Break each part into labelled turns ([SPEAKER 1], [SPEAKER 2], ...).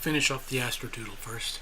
[SPEAKER 1] finish off the Astrodoodle first.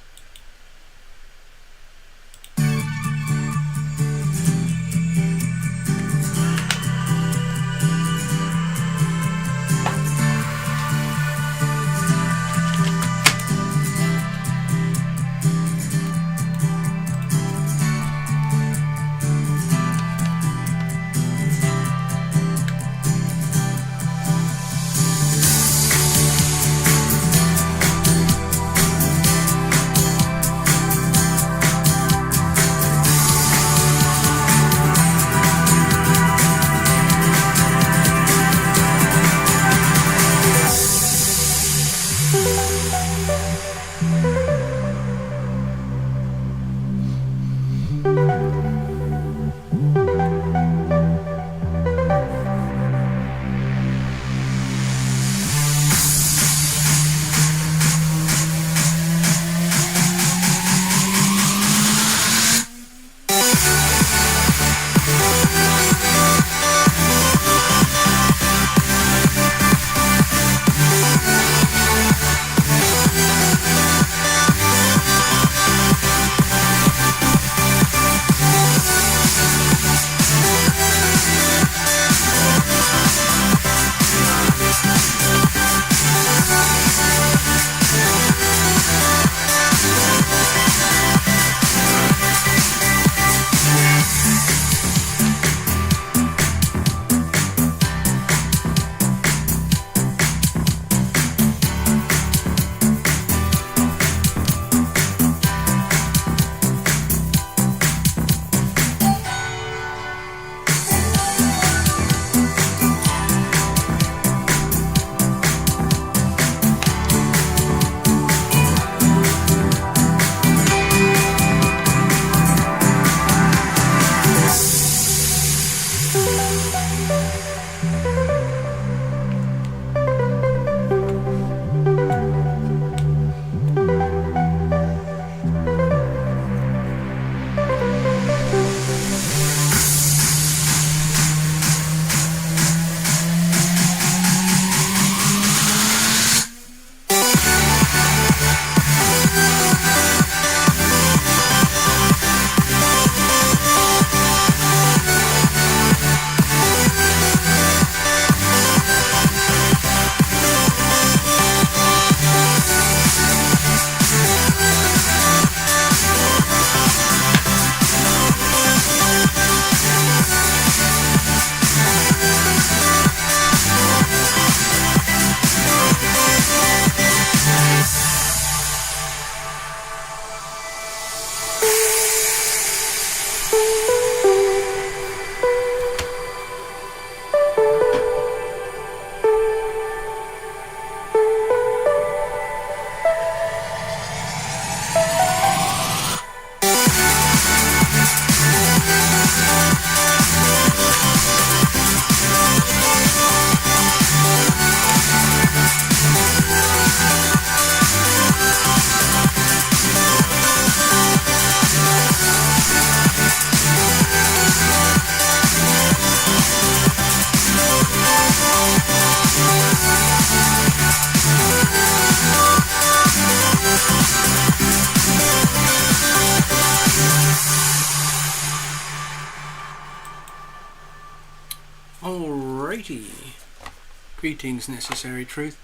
[SPEAKER 1] Greetings, Necessary Truth.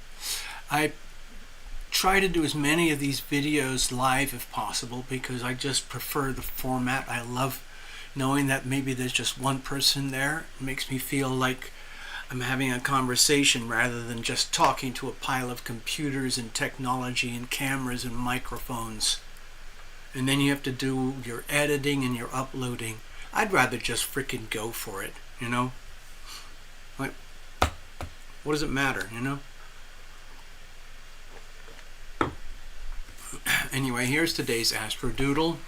[SPEAKER 1] I try to do as many of these videos live if possible because I just prefer the format. I love knowing that maybe there's just one person there. It makes me feel like I'm having a conversation rather than just talking to a pile of computers and technology and cameras and microphones. And then you have to do your editing and your uploading. I'd rather just freaking go for it, you know? Like, what does it matter, you know? Anyway, here's today's Astrodoodle.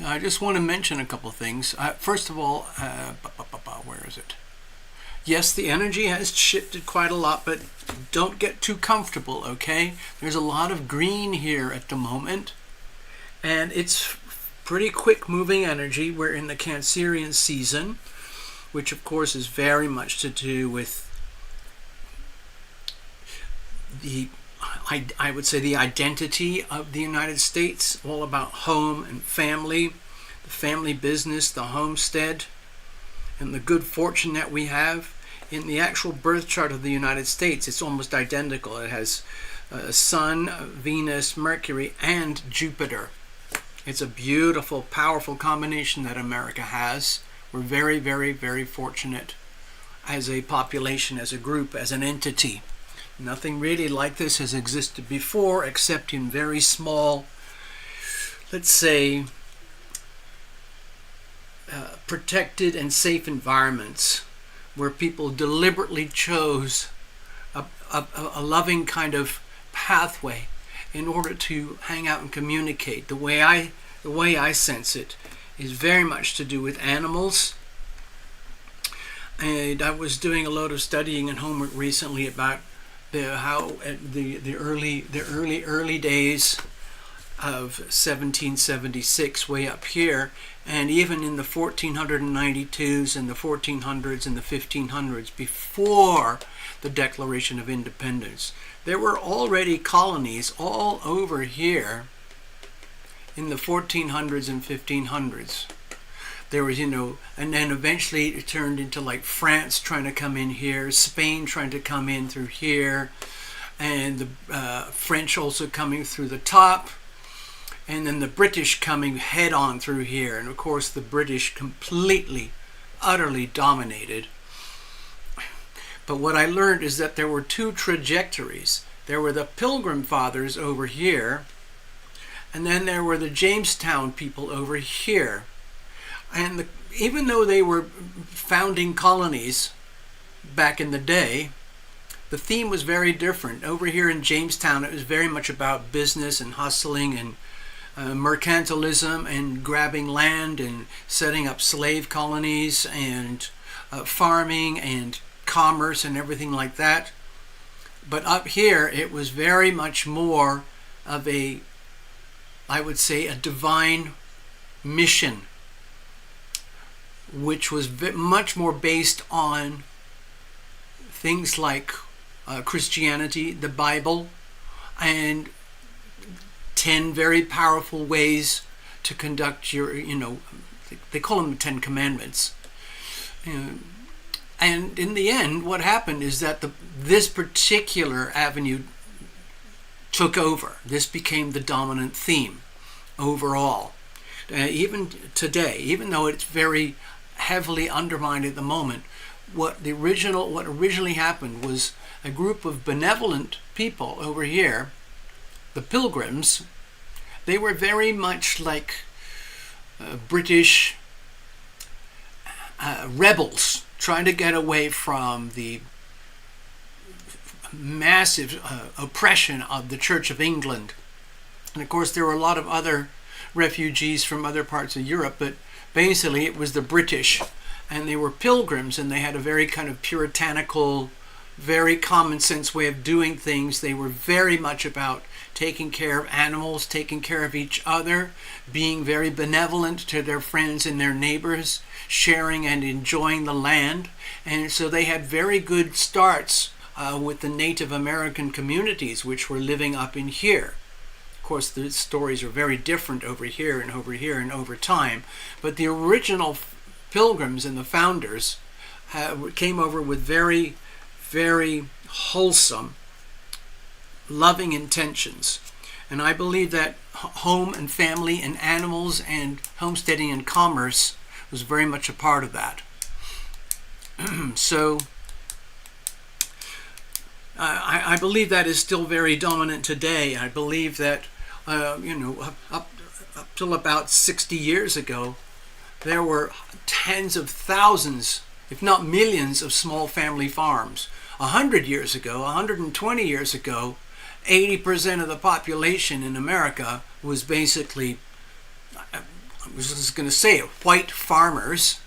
[SPEAKER 1] I just want to mention a couple things. First of all, where is it? Yes, the energy has shifted quite a lot, but don't get too comfortable, okay? There's a lot of green here at the moment, and it's pretty quick moving energy. We're in the Cancerian season, which of course is very much to do with the I would say the identity of the United States, all about home and family, the family business, the homestead, and the good fortune that we have. In the actual birth chart of the United States, it's almost identical. It has Sun, Venus, Mercury, and Jupiter. It's a beautiful, powerful combination that America has. We're very, very, very fortunate as a population, as a group, as an entity. Nothing really like this has existed before, except in very small, let's say, protected and safe environments where people deliberately chose a loving kind of pathway in order to hang out and communicate. The way I sense it is very much to do with animals. And I was doing a lot of studying and homework recently about the early days of 1776 way up here, and even in the 1492s and the 1400s and the 1500s, before the Declaration of Independence, there were already colonies all over here in the 1400s and 1500s. There was, and then eventually it turned into like France trying to come in here, Spain trying to come in through here, and the French also coming through the top, and then the British coming head on through here. And of course the British completely, utterly dominated. But what I learned is that there were two trajectories. There were the Pilgrim Fathers over here, and then there were the Jamestown people over here. And even though they were founding colonies back in the day, the theme was very different. Over here in Jamestown, it was very much about business and hustling and mercantilism and grabbing land and setting up slave colonies and farming and commerce and everything like that. But up here, it was very much more of a, I would say, a divine mission, which was much more based on things like Christianity, the Bible, and 10 very powerful ways to conduct your, they call them the 10 Commandments. And in the end, what happened is that this particular avenue took over. This became the dominant theme overall. Even today, even though it's very heavily undermined at the moment, what originally happened was a group of benevolent people over here, the Pilgrims. They were very much like British rebels trying to get away from the massive oppression of the Church of England. And of course there were a lot of other refugees from other parts of Europe, but basically it was the British, and they were pilgrims, and they had a very kind of puritanical, very common sense way of doing things. They were very much about taking care of animals, taking care of each other, being very benevolent to their friends and their neighbors, sharing and enjoying the land. And so they had very good starts with the Native American communities which were living up in here. Of course, the stories are very different over here and over time, but the original pilgrims and the founders came over with very, very wholesome, loving intentions. And I believe that home and family and animals and homesteading and commerce was very much a part of that. So I believe that is still very dominant today. I believe that up till about 60 years ago, there were tens of thousands, if not millions, of small family farms. 100 years ago, 120 years ago, 80% of the population in America was basically, I was just going to say it, white farmers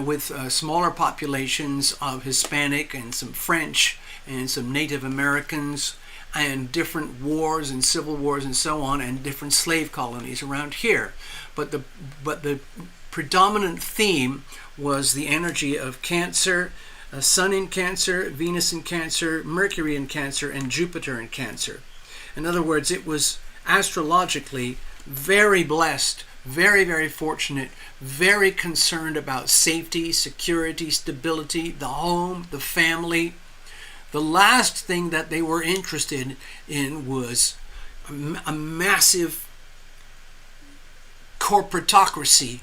[SPEAKER 1] with smaller populations of Hispanic and some French and some Native Americans, and different wars and civil wars and so on, and different slave colonies around here. But the predominant theme was the energy of Cancer, Sun in Cancer, Venus in Cancer, Mercury in Cancer, and Jupiter in Cancer. In other words, it was astrologically very blessed, very, very fortunate, very concerned about safety, security, stability, the home, the family. The last thing that they were interested in was a massive corporatocracy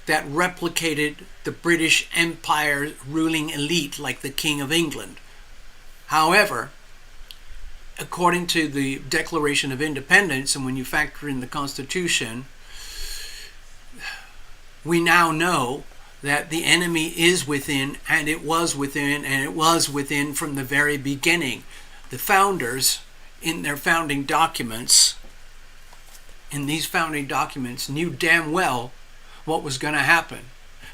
[SPEAKER 1] that replicated the British Empire ruling elite like the King of England. However, according to the Declaration of Independence, and when you factor in the Constitution, we now know that the enemy is within, and it was within, and it was within from the very beginning. The founders, in their founding documents, knew damn well what was going to happen,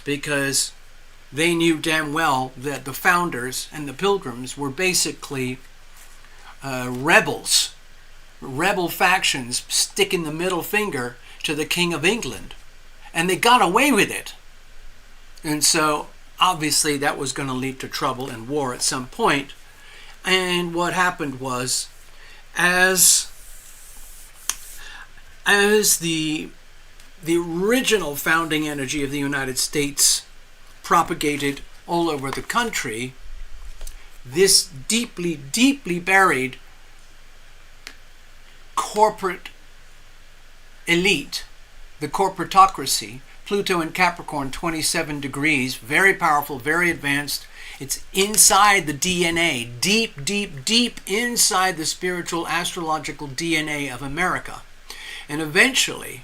[SPEAKER 1] because they knew damn well that the founders and the pilgrims were basically rebels, rebel factions sticking the middle finger to the King of England, and they got away with it. And so obviously that was going to lead to trouble and war at some point. And what happened was, as the original founding energy of the United States propagated all over the country, this deeply, deeply buried corporate elite, the corporatocracy, Pluto in Capricorn, 27 degrees, very powerful, very advanced. It's inside the DNA, deep, deep, deep inside the spiritual astrological DNA of America. And eventually,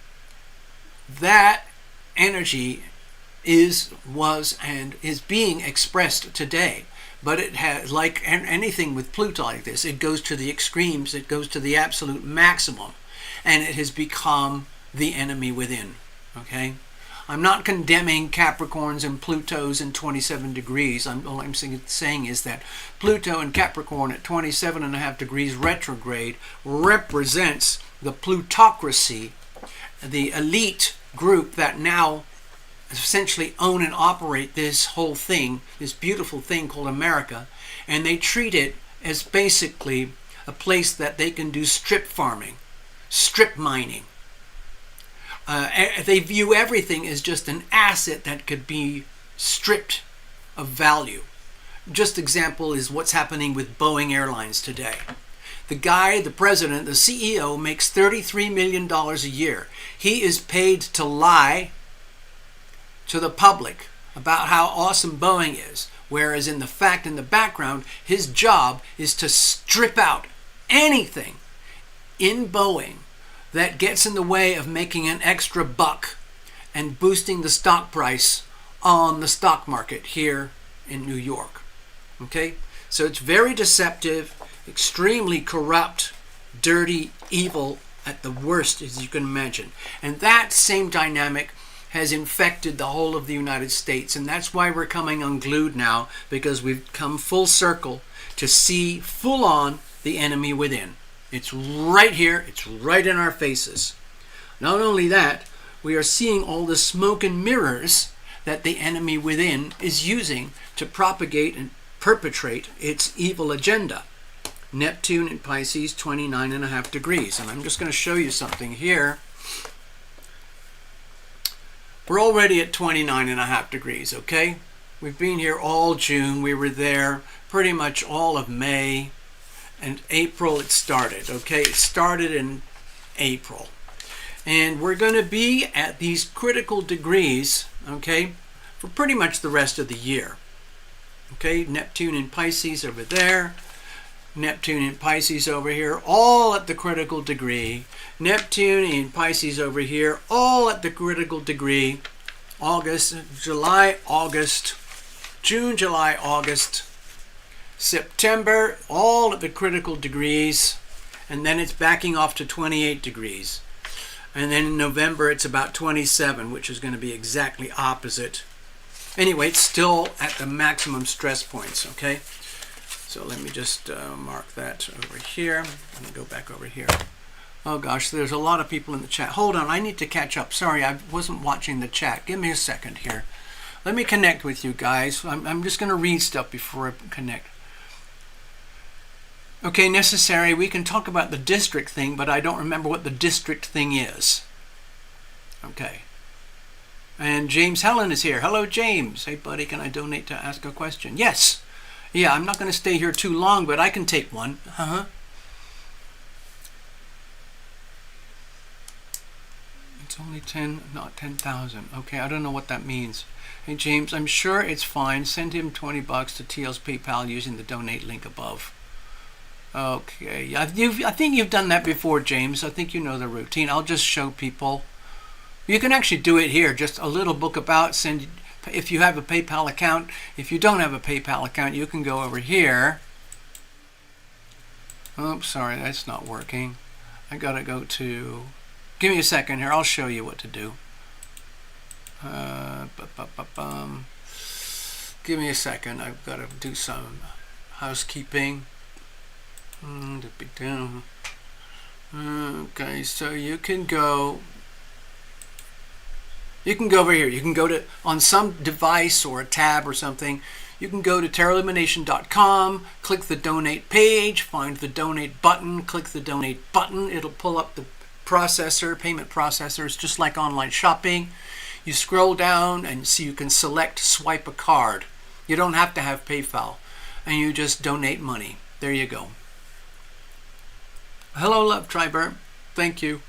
[SPEAKER 1] that energy was and is being expressed today. But it has, like anything with Pluto like this, it goes to the extremes, it goes to the absolute maximum, and it has become the enemy within. Okay? I'm not condemning Capricorns and Plutos in 27 degrees. All I'm saying is that Pluto and Capricorn at 27.5 degrees retrograde represents the plutocracy, the elite group that now essentially own and operate this whole thing, this beautiful thing called America, and they treat it as basically a place that they can do strip farming, strip mining. They view everything as just an asset that could be stripped of value. Just example is what's happening with Boeing Airlines today. The guy, the president, the CEO, makes $33 million a year. He is paid to lie to the public about how awesome Boeing is, whereas in the background, his job is to strip out anything in Boeing that gets in the way of making an extra buck and boosting the stock price on the stock market here in New York. Okay? So it's very deceptive, extremely corrupt, dirty, evil at the worst, as you can imagine. And that same dynamic has infected the whole of the United States. And that's why we're coming unglued now, because we've come full circle to see full on the enemy within. It's right here. It's right in our faces. Not only that, we are seeing all the smoke and mirrors that the enemy within is using to propagate and perpetrate its evil agenda. Neptune in Pisces, 29.5 degrees. And I'm just going to show you something here. We're already at 29.5 degrees, okay? We've been here all June. We were there pretty much all of May. And April it started, okay? It started in April. And we're going to be at these critical degrees, okay, for pretty much the rest of the year. Okay, Neptune in Pisces over there. Neptune in Pisces over here, all at the critical degree. Neptune in Pisces over here, all at the critical degree. August, July, August, June, July, August, September, all at the critical degrees, and then it's backing off to 28 degrees. And then in November, it's about 27, which is going to be exactly opposite. Anyway, it's still at the maximum stress points, okay? So let me just mark that over here. Let me go back over here. Oh gosh, there's a lot of people in the chat. Hold on, I need to catch up. Sorry, I wasn't watching the chat. Give me a second here. Let me connect with you guys. I'm just going to read stuff before I connect. Okay, necessary. We can talk about the district thing, but I don't remember what the district thing is. Okay. And James Helen is here. Hello, James. Hey, buddy, can I donate to ask a question? Yes. Yeah, I'm not going to stay here too long, but I can take one. It's only 10, not 10,000. Okay, I don't know what that means. Hey, James, I'm sure it's fine. Send him $20 to TL's PayPal using the donate link above. Okay, I think you've done that before, James. I think you know the routine. I'll just show people. You can actually do it here. Just a little book about send. If you have a PayPal account. If you don't have a PayPal account, you can go over here. Oops, sorry, that's not working. I gotta go to. Give me a second here. I'll show you what to do. Give me a second. I've got to do some housekeeping. Okay, so you can go over here. You can go to, on some device or a tab or something, you can go to TarotLumination.com, click the donate page, find the donate button, click the donate button. It'll pull up the processor, payment processors, just like online shopping. You scroll down and see you can select swipe a card. You don't have to have PayPal, and you just donate money. There you go. Hello, Love Triber. Thank you.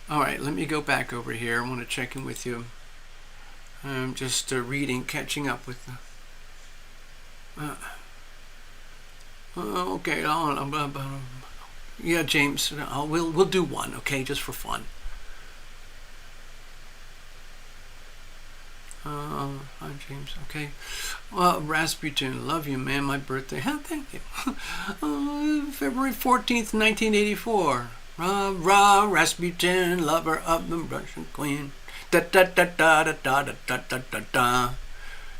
[SPEAKER 1] All right, let me go back over here. I want to check in with you. I'm just reading, catching up with the... okay, yeah, James, we'll do one, okay, just for fun. Hi, James. Okay. Well, Rasputin, love you, man. My birthday. Thank you. February 14th, 1984. Rah, rah, Rasputin, lover of the Russian queen. Da da da da da da da da da da.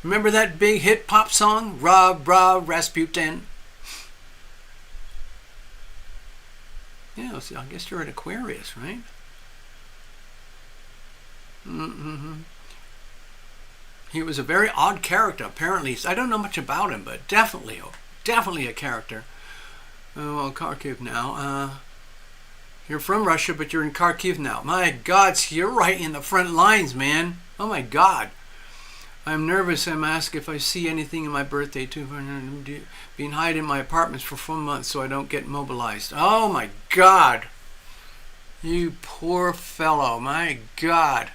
[SPEAKER 1] Remember that big hit pop song? Rah, rah, Rasputin. Yeah, see, I guess you're an Aquarius, right? He was a very odd character, apparently. I don't know much about him, but definitely a character. Well, Kharkiv now. You're from Russia, but you're in Kharkiv now. My God, so you're right in the front lines, man. Oh my God. I'm nervous. I'm asked if I see anything in my birthday too. Being hiding in my apartments for 4 months so I don't get mobilized. Oh my God. You poor fellow. My God.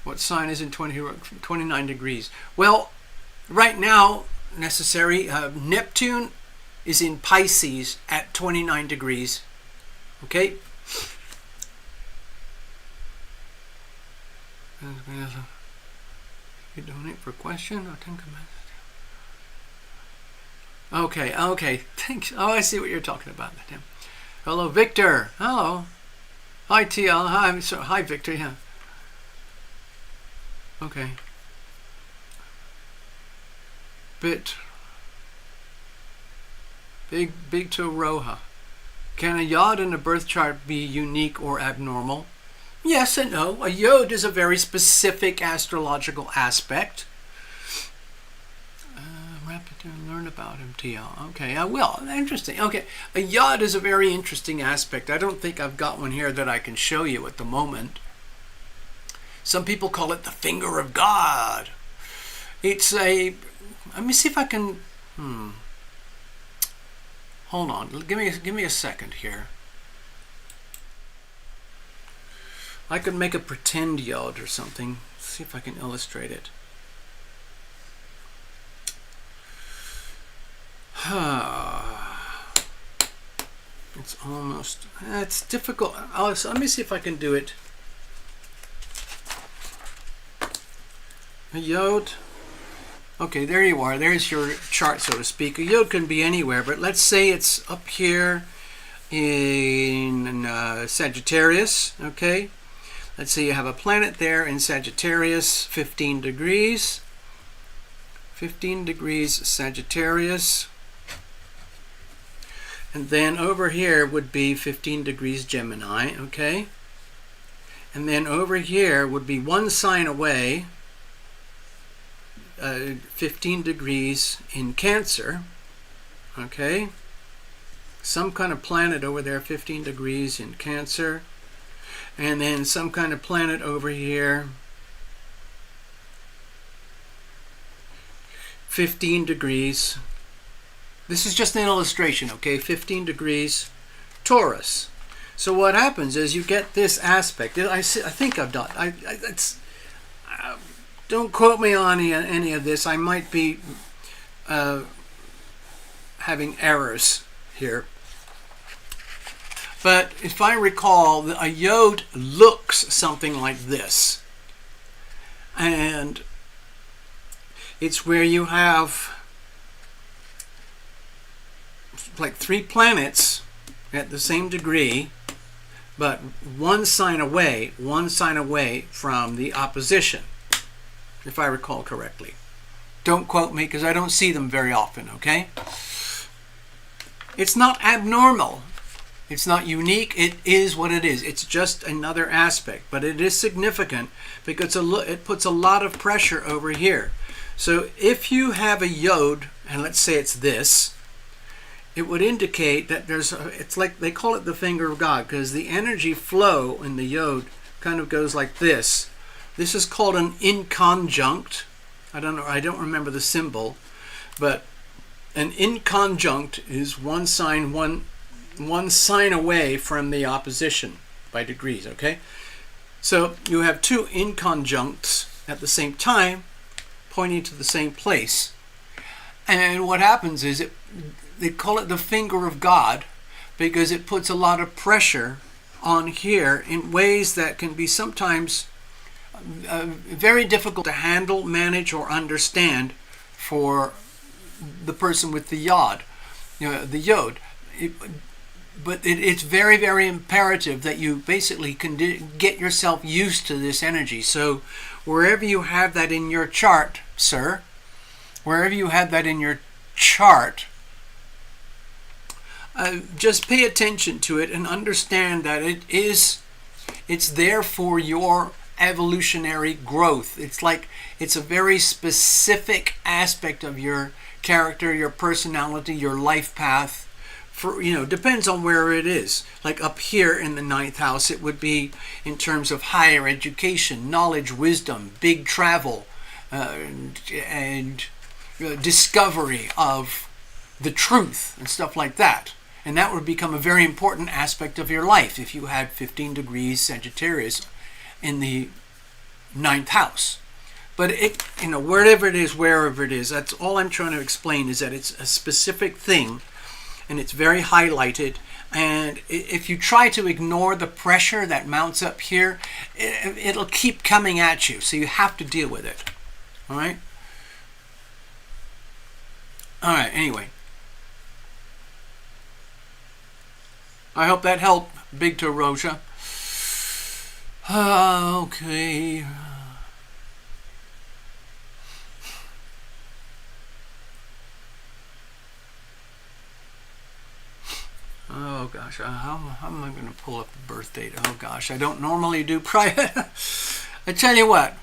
[SPEAKER 1] What sign is in 29 degrees? Well, right now, necessary, Neptune is in Pisces at 29 degrees. Okay? You donate for a question or 10 commands? Okay, thanks. Oh, I see what you're talking about. Hello, Victor. Hello. Hi, TL. Hi, Victor. Yeah. Okay. Big to Roja. Can a yod in a birth chart be unique or abnormal? Yes and no. A yod is a very specific astrological aspect. Rapid to learn about him, TL. Okay, I will. Interesting. Okay, a yod is a very interesting aspect. I don't think I've got one here that I can show you at the moment. Some people call it the finger of God. It's a... Let me see if I can... Hold on. Give me a second here. I could make a pretend yod or something. See if I can illustrate it. It's almost... It's difficult. So let me see if I can do it. A yod. Okay, there you are. There's your chart, so to speak. A yod can be anywhere, but let's say it's up here in Sagittarius. Okay, let's say you have a planet there in Sagittarius, 15 degrees. 15 degrees Sagittarius. And then over here would be 15 degrees Gemini. Okay. And then over here would be one sign away, 15 degrees in Cancer. Okay? Some kind of planet over there, 15 degrees in Cancer. And then some kind of planet over here, 15 degrees. This is just an illustration, okay? 15 degrees Taurus. So what happens is you get this aspect. I think I've done. Don't quote me on any of this. I might be having errors here. But if I recall, a yod looks something like this. And it's where you have like 3 planets at the same degree, but one sign away from the opposition, if I recall correctly. Don't quote me because I don't see them very often, okay? It's not abnormal. It's not unique. It is what it is. It's just another aspect, but it is significant because it puts a lot of pressure over here. So if you have a yod, and let's say it's this, it would indicate that it's like they call it the finger of God, because the energy flow in the yod kind of goes like this. This is called an inconjunct. I don't remember the symbol, but an inconjunct is one sign away from the opposition by degrees, okay? So you have 2 inconjuncts at the same time pointing to the same place. And what happens is they call it the finger of God because it puts a lot of pressure on here in ways that can be sometimes very difficult to handle, manage, or understand for the person with the yod, the yod. But it's very, very imperative that you basically can get yourself used to this energy. So wherever you have that in your chart, sir, wherever you have that in your chart, just pay attention to it and understand that it's there for your evolutionary growth. It's a very specific aspect of your character, your personality, your life path. Depends on where it is. Like up here in the 9th house, it would be in terms of higher education, knowledge, wisdom, big travel, and discovery of the truth and stuff like that. And that would become a very important aspect of your life if you had 15 degrees Sagittarius in the 9th house. But wherever it is, that's all I'm trying to explain, is that it's a specific thing. And it's very highlighted. And if you try to ignore the pressure that mounts up here, it'll keep coming at you. So you have to deal with it. All right? All right, anyway. I hope that helped, Big Tarosha. Okay. Oh gosh, how am I going to pull up the birth date? Oh gosh, I don't normally do private. I tell you what.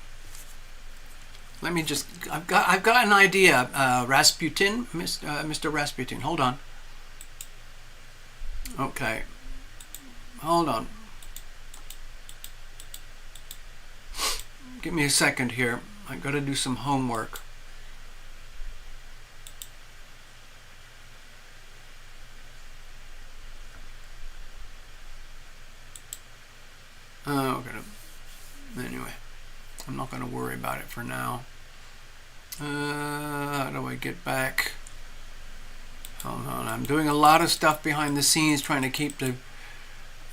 [SPEAKER 1] Let me just. I've got an idea. Rasputin, Mr. Rasputin. Hold on. Okay. Hold on. Give me a second here. I've got to do some homework. Anyway, I'm not going to worry about it for now. How do I get back? Hold on, I'm doing a lot of stuff behind the scenes trying to keep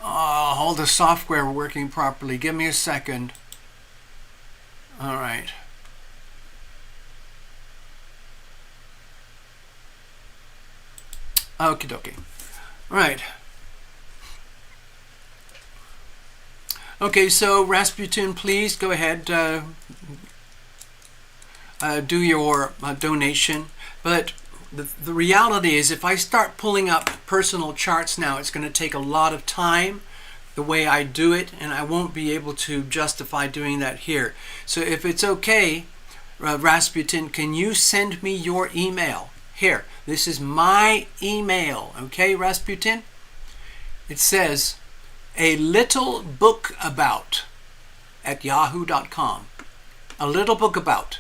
[SPEAKER 1] all the software working properly. Give me a second. All right. Okie dokie. All right. Okay, so Rasputin, please go ahead, do your donation. But the reality is, if I start pulling up personal charts now, it's going to take a lot of time the way I do it, and I won't be able to justify doing that here. So if it's okay, Rasputin, can you send me your email? Here, this is my email, okay, Rasputin? It says, a little book about at yahoo.com. A little book about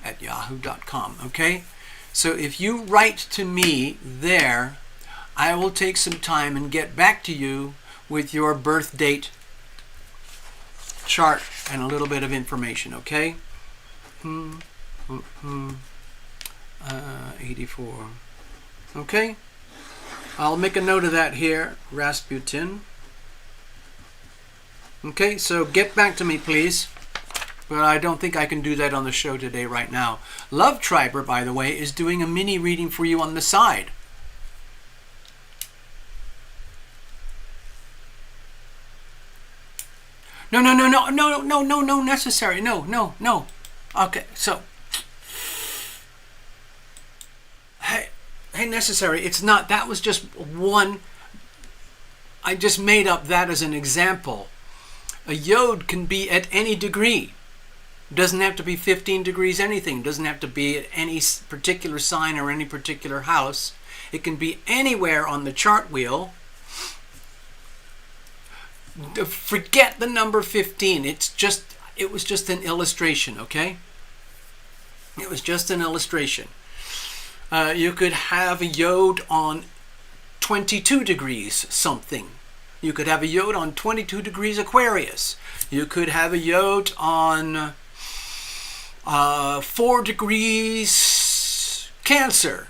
[SPEAKER 1] at yahoo.com, okay? So if you write to me there, I will take some time and get back to you with your birth date chart and a little bit of information, okay? 84. Okay? I'll make a note of that here, Rasputin. Okay, so get back to me, please. But I don't think I can do that on the show today right now. Love Triber, by the way, is doing a mini reading for you on the side. No, necessary. No. Okay, so. Hey, necessary. It's not. That was just one. I just made up that as an example. A yod can be at any degree. Doesn't have to be 15 degrees anything. Doesn't have to be at any particular sign or any particular house. It can be anywhere on the chart wheel. Forget the number 15. It was just an illustration, okay? It was just an illustration. You could have a yod on 22 degrees something. You could have a yod on 22 degrees Aquarius. You could have a yod on 4 degrees Cancer.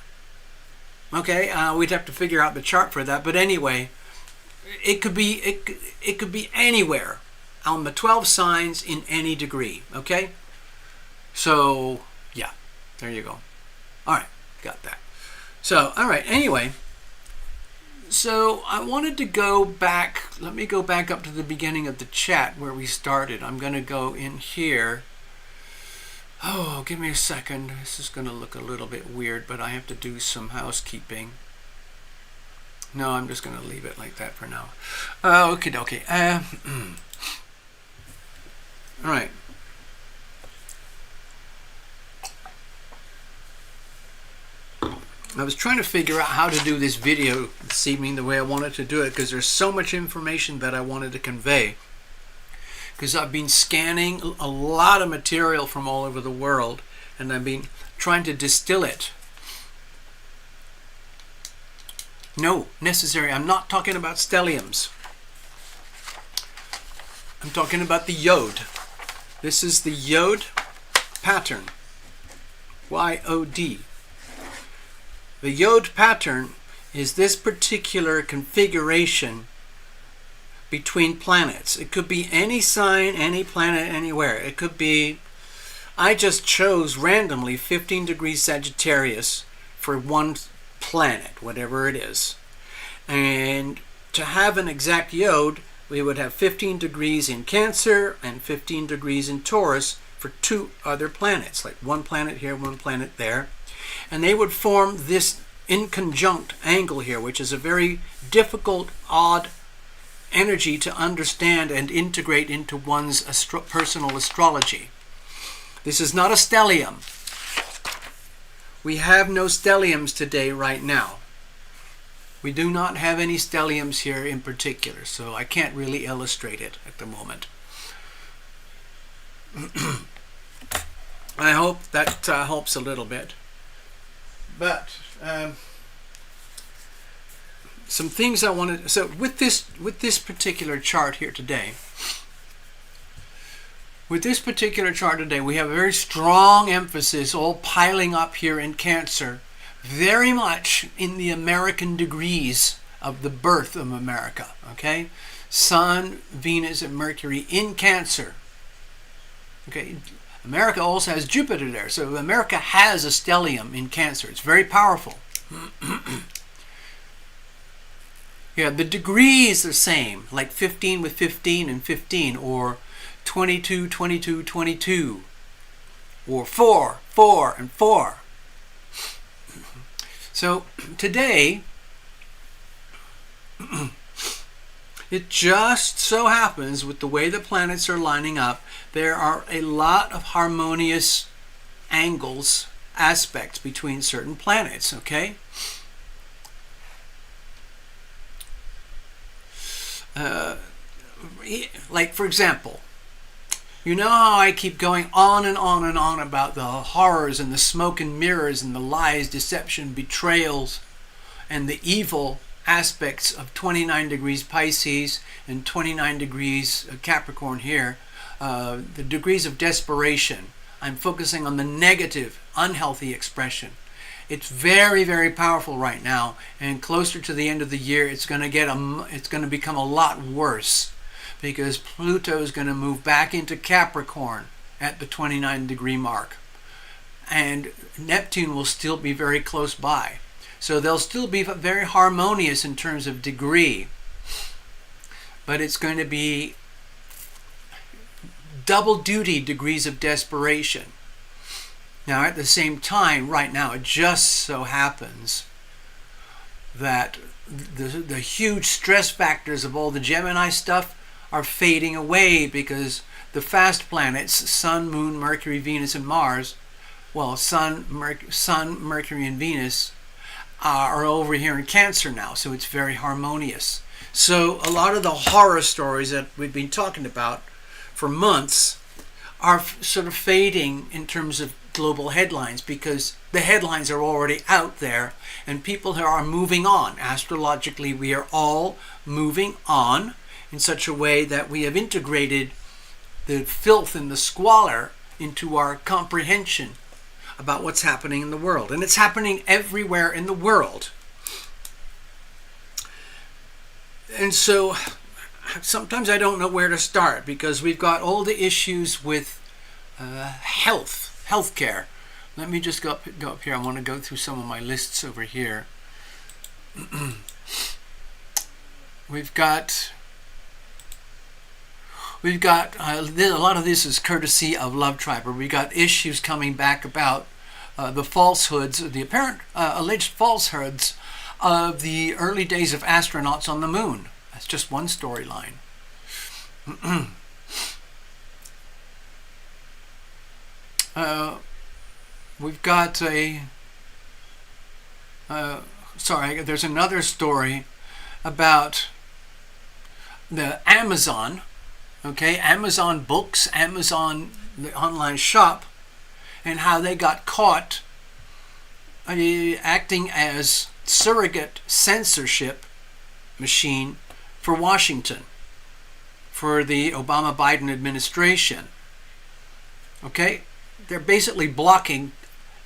[SPEAKER 1] Okay, we'd have to figure out the chart for that. But anyway, it could be anywhere on the 12 signs in any degree. Okay, so yeah, there you go. All right, got that. So all right. Anyway. So I wanted to go back, let me go back up to the beginning of the chat where we started. I'm going to go in here. Oh, give me a second. This is going to look a little bit weird, but I have to do some housekeeping. No, I'm just going to leave it like that for now. Okay. All right. I was trying to figure out how to do this video this evening the way I wanted to do it, because there's so much information that I wanted to convey. Because I've been scanning a lot of material from all over the world, and I've been trying to distill it. No, necessary. I'm not talking about stelliums. I'm talking about the yod. This is the yod pattern. Y-O-D. The yod pattern is this particular configuration between planets. It could be any sign, any planet, anywhere. It could be, I just chose randomly 15 degrees Sagittarius for one planet, whatever it is. And to have an exact yod, we would have 15 degrees in Cancer and 15 degrees in Taurus for two other planets, like one planet here, one planet there. And they would form this inconjunct angle here, which is a very difficult, odd energy to understand and integrate into one's personal astrology. This is not a stellium. We have no stelliums today right now. We do not have any stelliums here in particular, so I can't really illustrate it at the moment. I hope that helps a little bit. But some things I wanted. So with this particular chart here today, we have a very strong emphasis, all piling up here in Cancer, very much in the American degrees of the birth of America. Okay, Sun, Venus, and Mercury in Cancer. Okay. America also has Jupiter there, so America has a stellium in Cancer. It's very powerful. Yeah, the degrees are the same, like 15 with 15 and 15, or 22, 22, 22, or 4, 4, and 4. So today, It just so happens with the way the planets are lining up, there are a lot of harmonious angles, aspects between certain planets, okay? Like, for example, you know how I keep going on and on and on about the horrors and the smoke and mirrors and the lies, deception, betrayals, and the evil aspects of 29 degrees Pisces and 29 degrees Capricorn here, the degrees of desperation. I'm focusing on the negative, unhealthy expression. It's very, very powerful right now, and closer to the end of the year, it's going to become a lot worse, because Pluto is going to move back into Capricorn at the 29 degree mark, and Neptune will still be very close by. So they'll still be very harmonious in terms of degree, but it's going to be double duty degrees of desperation. Now, at the same time, right now, it just so happens that the huge stress factors of all the Gemini stuff are fading away, because the fast planets, Sun, Moon, Mercury, Venus, and Mars, well, Sun, Mercury, and Venus, are over here in Cancer now, so it's very harmonious. So a lot of the horror stories that we've been talking about for months are sort of fading in terms of global headlines, because the headlines are already out there and people are moving on. Astrologically, we are all moving on in such a way that we have integrated the filth and the squalor into our comprehension about what's happening in the world. And it's happening everywhere in the world. And so sometimes I don't know where to start, because we've got all the issues with healthcare. Let me just go up here. I want to go through some of my lists over here. We've got a lot of this is courtesy of Love Tribe, where we got issues coming back about the falsehoods, the apparent alleged falsehoods of the early days of astronauts on the moon. That's just one storyline. We've got there's another story about the Amazon. Okay, Amazon Books, Amazon, the online shop, and how they got caught acting as surrogate censorship machine for Washington, for the Obama-Biden administration. Okay, they're basically blocking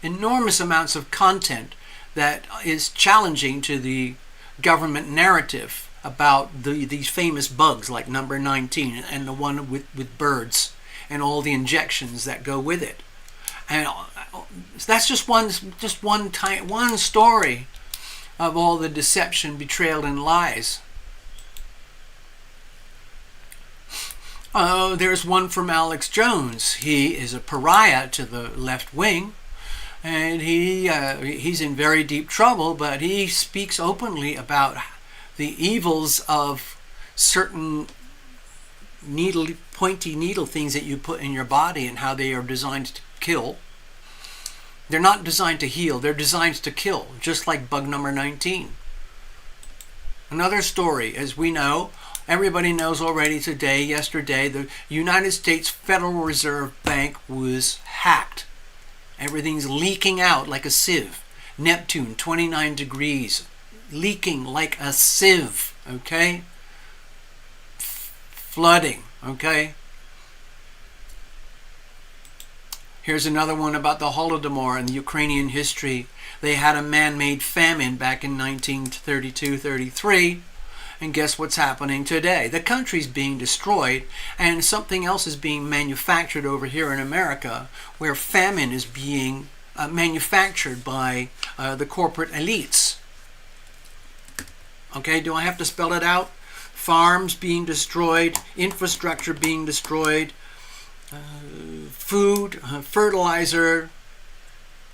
[SPEAKER 1] enormous amounts of content that is challenging to the government narrative about these famous bugs like number 19 and the one with birds and all the injections that go with it. And that's just one story of all the deception, betrayal, and lies. There's one from Alex Jones. He is a pariah to the left wing, and he's in very deep trouble, but he speaks openly about the evils of certain pointy needle things that you put in your body and how they are designed to kill. They're not designed to heal, they're designed to kill, just like bug number 19. Another story, as we know, everybody knows already yesterday, the United States Federal Reserve Bank was hacked. Everything's leaking out like a sieve. Neptune, 29 degrees. Leaking like a sieve, okay? Flooding, okay? Here's another one about the Holodomor in the Ukrainian history. They had a man-made famine back in 1932-33, and guess what's happening today? The country's being destroyed, and something else is being manufactured over here in America, where famine is being manufactured by the corporate elites. Okay, do I have to spell it out? Farms being destroyed, infrastructure being destroyed, food, fertilizer,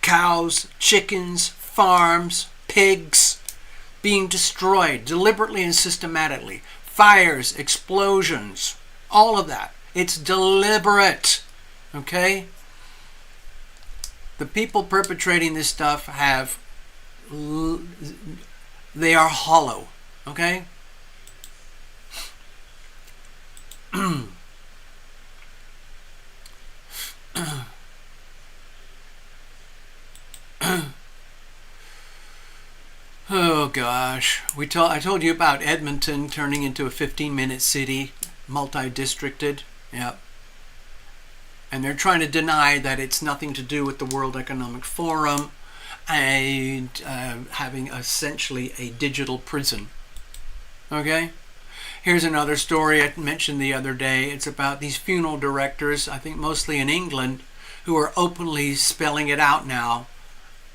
[SPEAKER 1] cows, chickens, farms, pigs being destroyed deliberately and systematically. fires, explosions, all of that. It's deliberate, okay? The people perpetrating this stuff they are hollow, okay? Oh gosh, I told you about Edmonton turning into a 15-minute city, multi-districted. Yep. And they're trying to deny that it's nothing to do with the World Economic Forum and having essentially a digital prison. Okay? Here's another story I mentioned the other day. It's about these funeral directors, I think mostly in England, who are openly spelling it out now,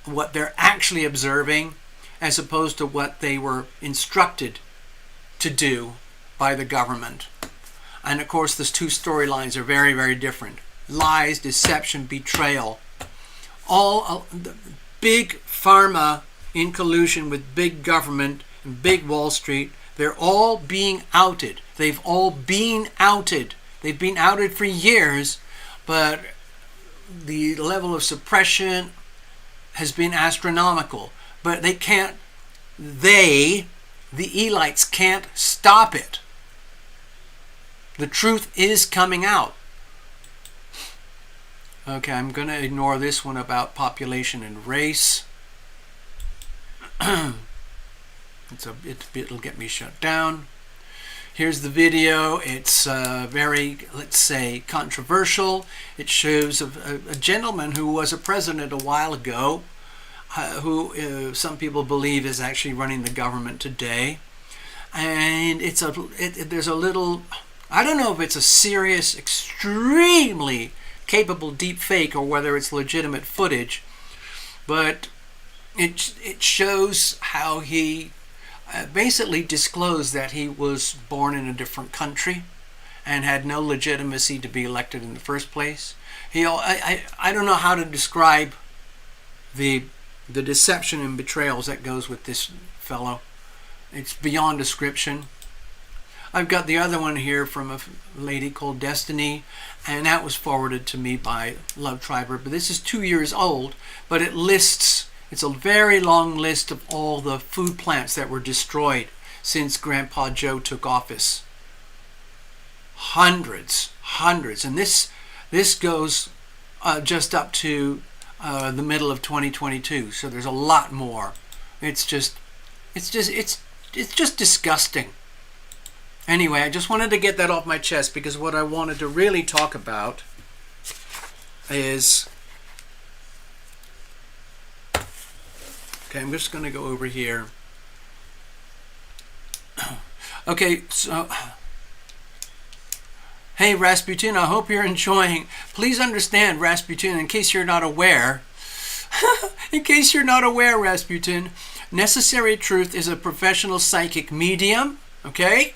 [SPEAKER 1] what they're actually observing as opposed to what they were instructed to do by the government. And of course, those two storylines are very, very different. Lies, deception, betrayal. All the big pharma in collusion with big government and big Wall Street, they're all being outed. They've all been outed. They've been outed for years, but the level of suppression has been astronomical. But they can't, the elites can't stop it. The truth is coming out. Okay, I'm going to ignore this one about population and race. It'll get me shut down. Here's the video. It's very, let's say, controversial. It shows a gentleman who was a president a while ago, who some people believe is actually running the government today. And there's a little, I don't know if it's a serious, extremely capable deep fake or whether it's legitimate footage, but it shows how he basically disclosed that he was born in a different country and had no legitimacy to be elected in the first place. I don't know how to describe the deception and betrayals that goes with this fellow. It's beyond description. I've got the other one here from a lady called Destiny, and that was forwarded to me by Love Triber. But this is 2 years old, but it's a very long list of all the food plants that were destroyed since Grandpa Joe took office. Hundreds. And this goes just up to the middle of 2022. So there's a lot more. It's just disgusting. Anyway, I just wanted to get that off my chest because what I wanted to really talk about is, okay, I'm just going to go over here. Okay, so, hey Rasputin, I hope you're enjoying. Please understand, Rasputin, in case you're not aware, Rasputin, Necessary Truth is a professional psychic medium, okay?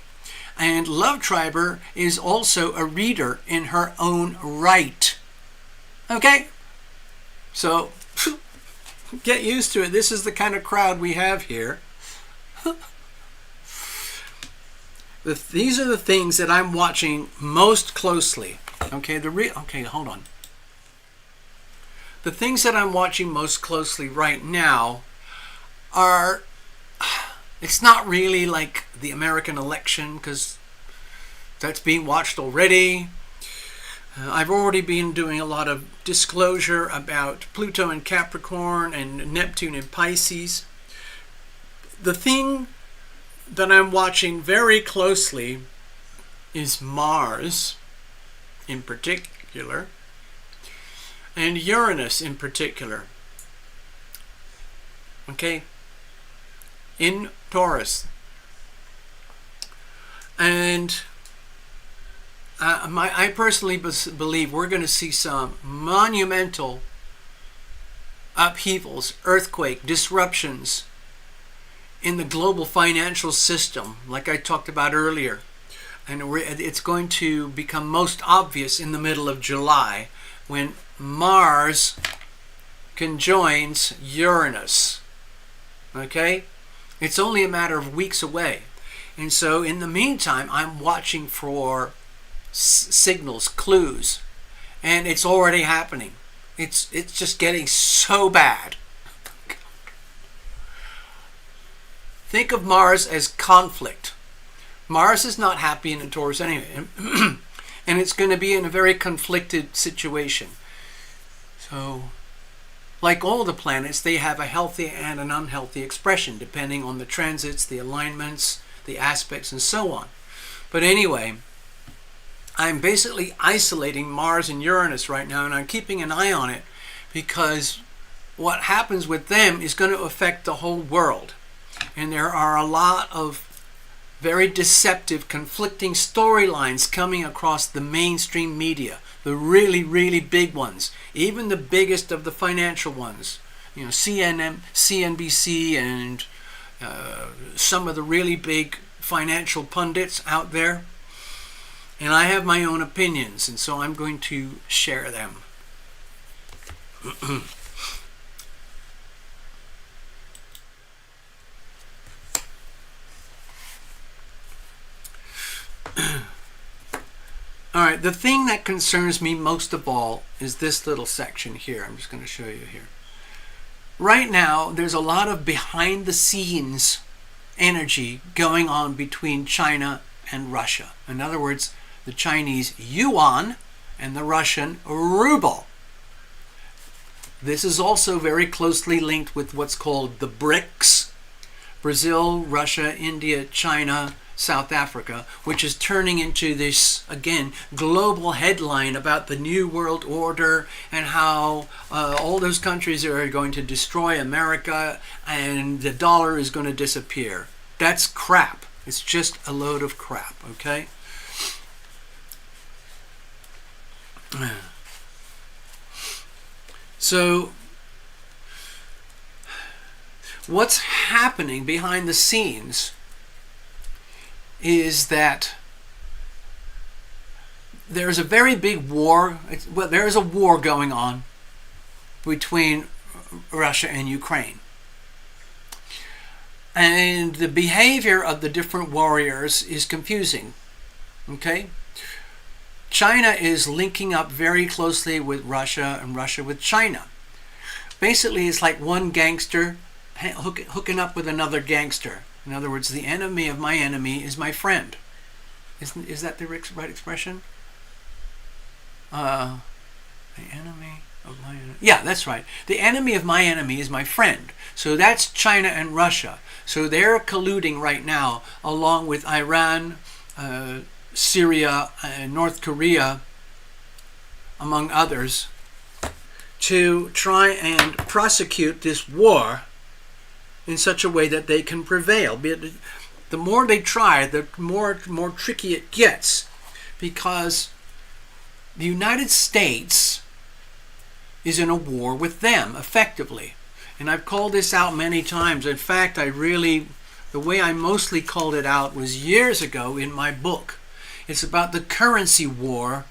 [SPEAKER 1] And Love Triber is also a reader in her own right. Okay? So, get used to it. This is the kind of crowd we have here. These are the things that I'm watching most closely. Okay, okay, hold on. The things that I'm watching most closely right now are, it's not really like the American election because that's being watched already. I've already been doing a lot of disclosure about Pluto in Capricorn and Neptune in Pisces. The thing that I'm watching very closely is Mars in particular and Uranus in particular. Okay? In Taurus. And I personally believe we're going to see some monumental upheavals, earthquake, disruptions in the global financial system, like I talked about earlier. And it's going to become most obvious in the middle of July when Mars conjoins Uranus. Okay? It's only a matter of weeks away. And so in the meantime, I'm watching for signals, clues, and it's already happening. It's just getting so bad. Think of Mars as conflict. Mars is not happy in Taurus anyway, and it's going to be in a very conflicted situation. So, like all the planets, they have a healthy and an unhealthy expression, depending on the transits, the alignments, the aspects, and so on. But anyway, I'm basically isolating Mars and Uranus right now, and I'm keeping an eye on it, because what happens with them is going to affect the whole world. And there are a lot of very deceptive, conflicting storylines coming across the mainstream media, the really, really big ones, even the biggest of the financial ones, CNN, CNBC, and some of the really big financial pundits out there. And I have my own opinions, and so I'm going to share them. All right, the thing that concerns me most of all is this little section here. I'm just going to show you here. Right now, there's a lot of behind the scenes energy going on between China and Russia. In other words, the Chinese yuan and the Russian ruble. This is also very closely linked with what's called the BRICS: Brazil, Russia, India, China, South Africa, which is turning into this, again, global headline about the New World Order and how all those countries are going to destroy America and the dollar is going to disappear. That's crap. It's just a load of crap, okay? So, what's happening behind the scenes is that there's a very big war. Well, there is a war going on between Russia and Ukraine. And the behavior of the different warriors is confusing. Okay? China is linking up very closely with Russia and Russia with China. Basically, it's like one gangster hooking up with another gangster. In other words, the enemy of my enemy is my friend. Is that the right expression? The enemy of my enemy. Yeah, that's right. The enemy of my enemy is my friend. So that's China and Russia. So they're colluding right now, along with Iran, Syria, and North Korea, among others, to try and prosecute this war in such a way that they can prevail. The more they try, the more tricky it gets, because the United States is in a war with them, effectively. And I've called this out many times. In fact, the way I mostly called it out was years ago in my book. It's about the currency war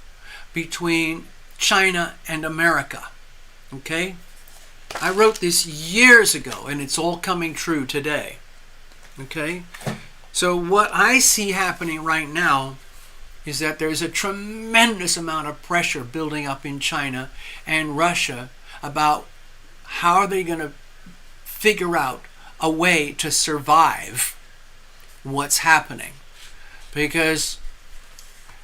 [SPEAKER 1] between China and America. Okay? I wrote this years ago, and it's all coming true today. Okay? So what I see happening right now is that there's a tremendous amount of pressure building up in China and Russia about how are they going to figure out a way to survive what's happening. Because,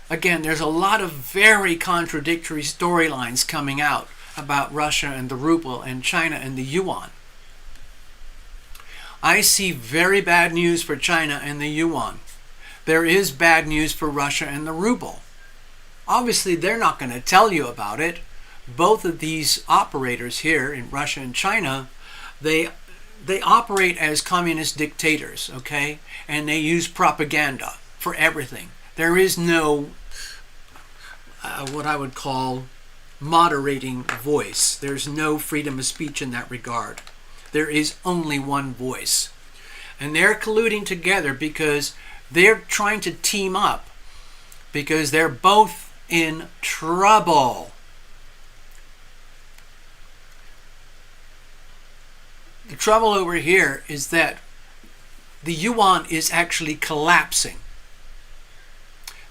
[SPEAKER 1] again, there's a lot of very contradictory storylines coming out about Russia and the ruble and China and the yuan. I see very bad news for China and the yuan. There is bad news for Russia and the ruble. Obviously, they're not going to tell you about it. Both of these operators here in Russia and China, they operate as communist dictators, okay? And they use propaganda for everything. There is no what I would call moderating voice. There's no freedom of speech in that regard. There is only one voice. And they're colluding together because they're trying to team up, because they're both in trouble. The trouble over here is that the yuan is actually collapsing.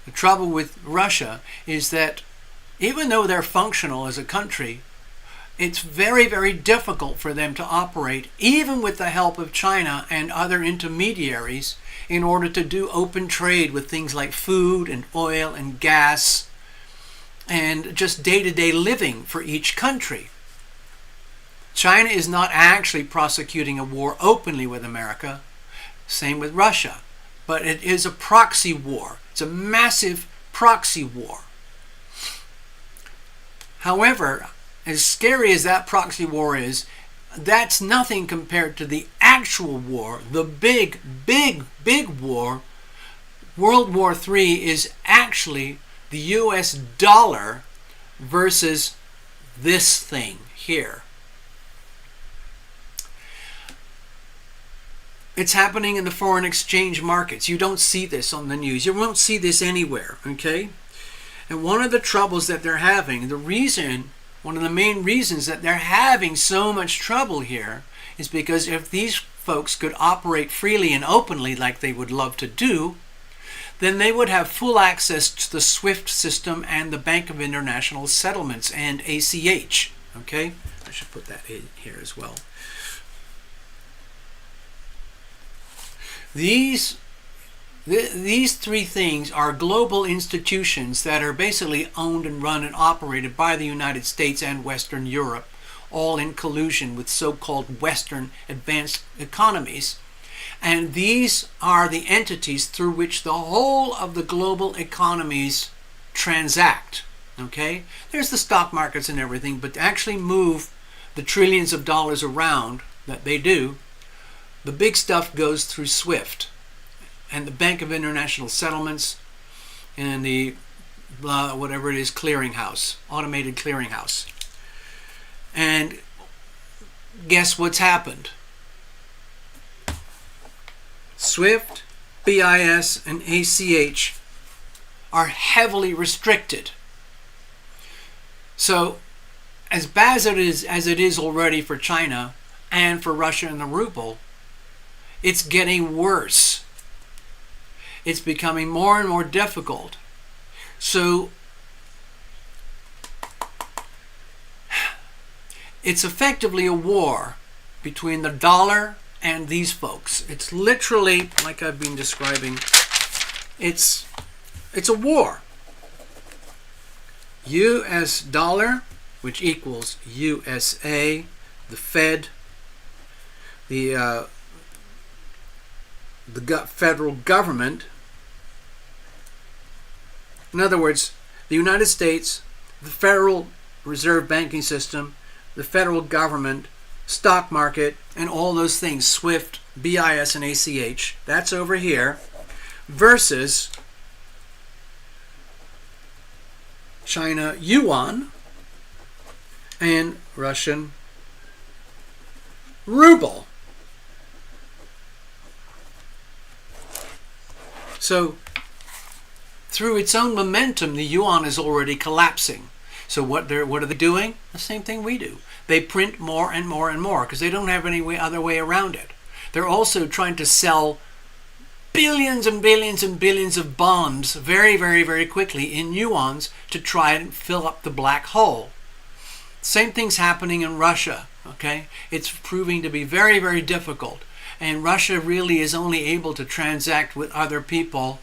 [SPEAKER 1] The trouble with Russia is that even though they're functional as a country, it's very, very difficult for them to operate, even with the help of China and other intermediaries, in order to do open trade with things like food and oil and gas and just day-to-day living for each country. China is not actually prosecuting a war openly with America, same with Russia, but it is a proxy war. It's a massive proxy war. However, as scary as that proxy war is, that's nothing compared to the actual war, the big, big, big war. World War III is actually the US dollar versus this thing here. It's happening in the foreign exchange markets. You don't see this on the news. You won't see this anywhere, okay? And one of the troubles that they're having, one of the main reasons that they're having so much trouble here is because if these folks could operate freely and openly like they would love to do, then they would have full access to the SWIFT system and the Bank of International Settlements and ACH, okay? I should put that in here as well. These three things are global institutions that are basically owned and run and operated by the United States and Western Europe, all in collusion with so-called Western advanced economies. And these are the entities through which the whole of the global economies transact. Okay? There's the stock markets and everything, but to actually move the trillions of dollars around that they do, the big stuff goes through SWIFT and the Bank of International Settlements and the whatever it is, clearinghouse, automated clearinghouse. And guess what's happened? SWIFT, BIS, and ACH are heavily restricted. So, as bad as it is already for China and for Russia and the ruble, it's getting worse. It's becoming more and more difficult. So, it's effectively a war between the dollar and these folks. It's literally, like I've been describing, it's a war. US dollar, which equals USA, the Fed, the federal government. In other words, the United States, the Federal Reserve banking system, the federal government, stock market, and all those things, SWIFT, BIS, and ACH, that's over here, versus China yuan and Russian ruble. So, through its own momentum, the yuan is already collapsing. So what are they doing? The same thing we do. They print more and more and more because they don't have any other way around it. They're also trying to sell billions and billions and billions of bonds very, very, very quickly in yuans to try and fill up the black hole. Same thing's happening in Russia, okay? It's proving to be very, very difficult. And Russia really is only able to transact with other people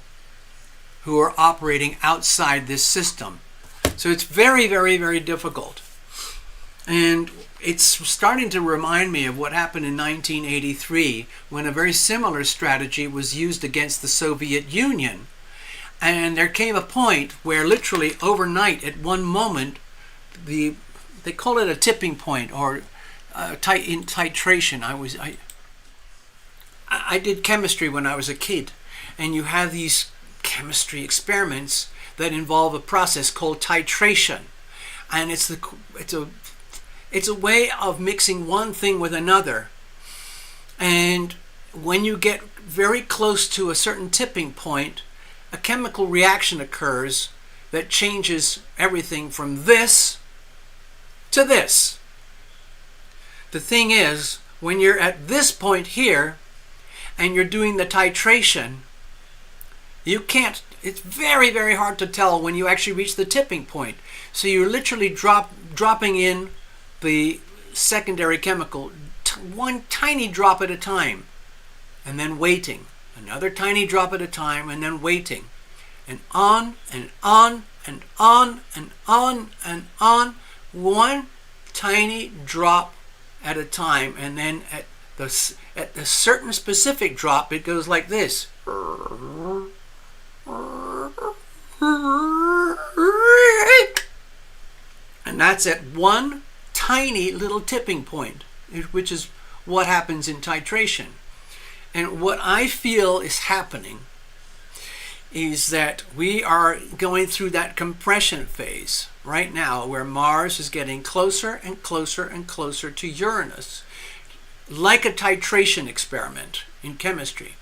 [SPEAKER 1] who are operating outside this system. So it's very, very, very difficult. And it's starting to remind me of what happened in 1983 when a very similar strategy was used against the Soviet Union. And there came a point where literally overnight at one moment, they call it a tipping point or in titration. I did chemistry when I was a kid, and you have these chemistry experiments that involve a process called titration, and it's a way of mixing one thing with another. And when you get very close to a certain tipping point, a chemical reaction occurs that changes everything from this to this. The thing is, when you're at this point here, and you're doing the titration, you can't, it's very, very hard to tell when you actually reach the tipping point. So you're literally dropping in the secondary chemical, one tiny drop at a time, and then waiting. Another tiny drop at a time, and then waiting. And on, and on, and on, and on, and on. One tiny drop at a time, and then at a certain specific drop, it goes like this. And that's at one tiny little tipping point, which is what happens in titration. And what I feel is happening is that we are going through that compression phase right now, where Mars is getting closer and closer and closer to Uranus, like a titration experiment in chemistry,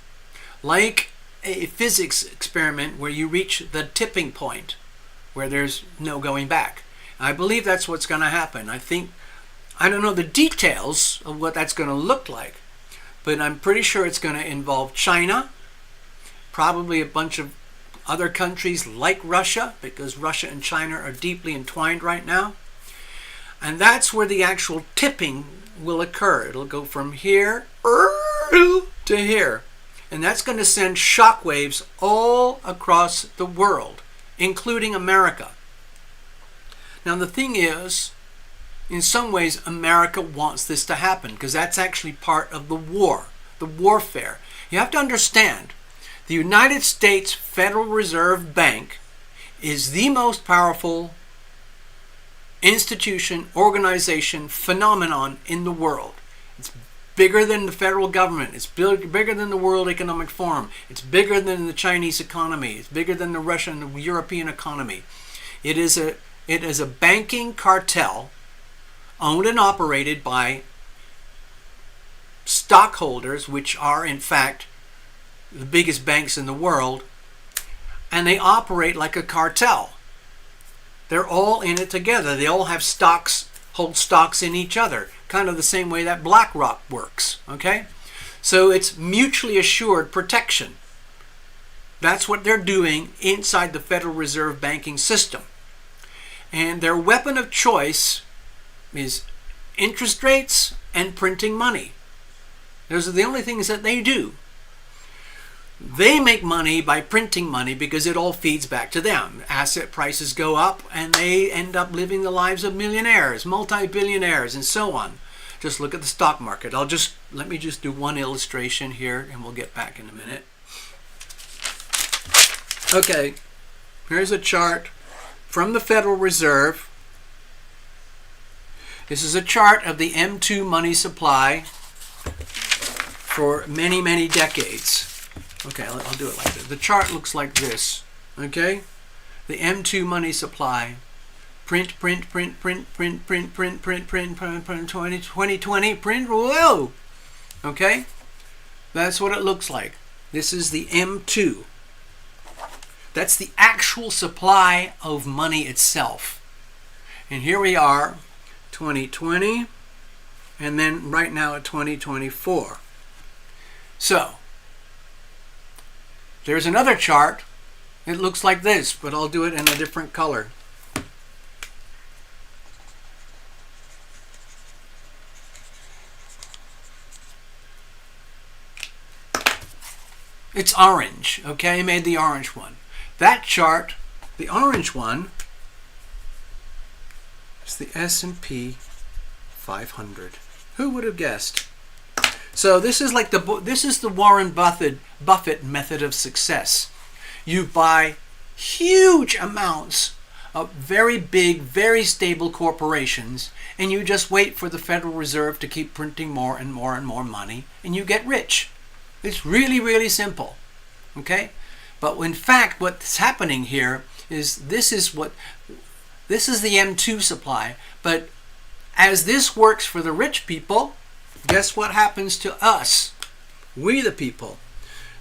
[SPEAKER 1] like a physics experiment where you reach the tipping point where there's no going back. I believe that's what's going to happen. I don't know the details of what that's going to look like, but I'm pretty sure it's going to involve China, probably a bunch of other countries like Russia, because Russia and China are deeply entwined right now. And that's where the actual tipping will occur. It'll go from here to here. And that's going to send shockwaves all across the world, including America. Now the thing is, in some ways, America wants this to happen because that's actually part of the war, the warfare. You have to understand, the United States Federal Reserve Bank is the most powerful institution, organization, phenomenon in the world. It's bigger than the federal government. It's bigger than the World Economic Forum. It's bigger than the Chinese economy. It's bigger than the Russian and the European economy. It is a banking cartel owned and operated by stockholders, which are in fact the biggest banks in the world, and they operate like a cartel. They're all in it together. They all have stocks, hold stocks in each other, kind of the same way that BlackRock works, okay? So it's mutually assured protection. That's what they're doing inside the Federal Reserve banking system. And their weapon of choice is interest rates and printing money. Those are the only things that they do. They make money by printing money because it all feeds back to them. Asset prices go up and they end up living the lives of millionaires, multi-billionaires, and so on. Just look at the stock market. Let me just do one illustration here and we'll get back in a minute. Okay, here's a chart from the Federal Reserve. This is a chart of the M2 money supply for many, many decades. Okay, I'll do it like this. The chart looks like this, okay? The M2 money supply. Print, 2020, print, whoa! Okay? That's what it looks like. This is the M2. That's the actual supply of money itself. And here we are, 2020, and then right now at 2024. So, there's another chart. It looks like this, but I'll do it in a different color. It's orange, okay? I made the orange one. That chart, the orange one, is the S&P 500. Who would have guessed? So this is like this is the Warren Buffett method of success. You buy huge amounts of very big, very stable corporations, and you just wait for the Federal Reserve to keep printing more and more and more money, and you get rich. It's really, really simple. Okay? But in fact, what's happening here is this is the M2 supply. But as this works for the rich people, guess what happens to us? We the people.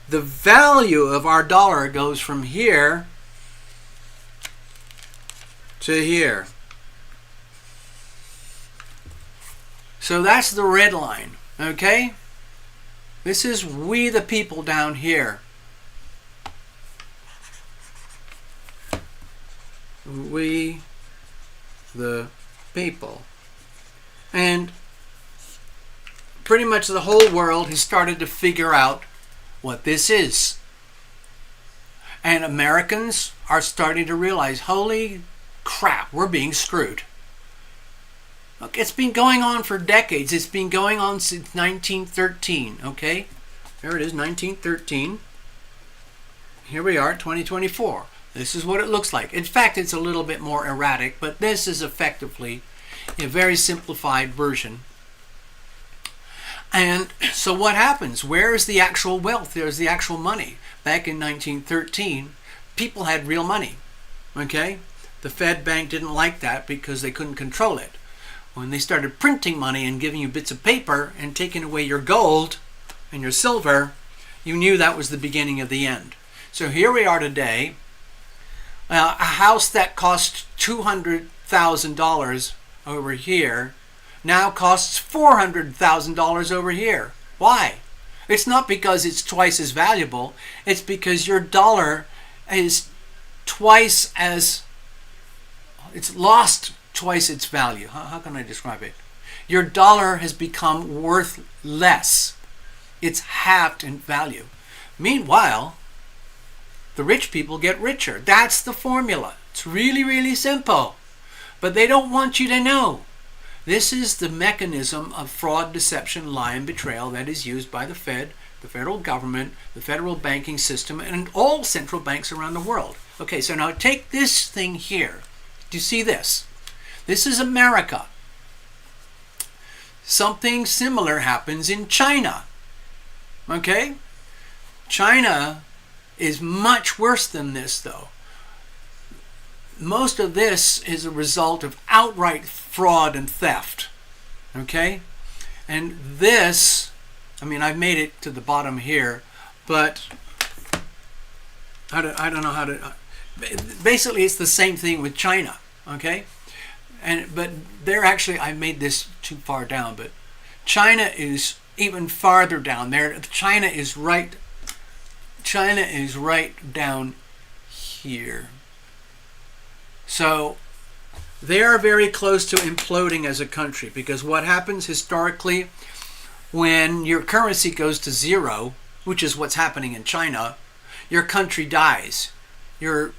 [SPEAKER 1] The value of our dollar goes from here to here. So that's the red line, okay? This is we the people down here. We the people. And pretty much the whole world has started to figure out what this is. And Americans are starting to realize, holy crap, we're being screwed. Look, it's been going on for decades. It's been going on since 1913, okay? There it is, 1913. Here we are, 2024. This is what it looks like. In fact, it's a little bit more erratic, but this is effectively a very simplified version. And so what happens? Where is the actual wealth? There's the actual money. Back in 1913, people had real money, okay? The Fed Bank didn't like that because they couldn't control it. When they started printing money and giving you bits of paper and taking away your gold and your silver, you knew that was the beginning of the end. So here we are today. A house that cost $200,000 over here now costs $400,000 over here. Why? It's not because it's twice as valuable. It's because your dollar is twice as, it's lost twice its value. How can I describe it? Your dollar has become worth less. It's halved in value. Meanwhile, the rich people get richer. That's the formula. It's really, really simple. But they don't want you to know. This is the mechanism of fraud, deception, lie, and betrayal that is used by the Fed, the federal government, the federal banking system, and all central banks around the world. Okay, so now take this thing here. Do you see this? This is America. Something similar happens in China. Okay? China is much worse than this, though. Most of this is a result of outright fraud and theft. Okay? And this, I mean, I've made it to the bottom here, but I don't know how to... Basically, it's the same thing with China. Okay? But they're actually, I made this too far down, but China is even farther down there. China is right down here. So they are very close to imploding as a country, because what happens historically when your currency goes to zero, which is what's happening in China, your country dies. Your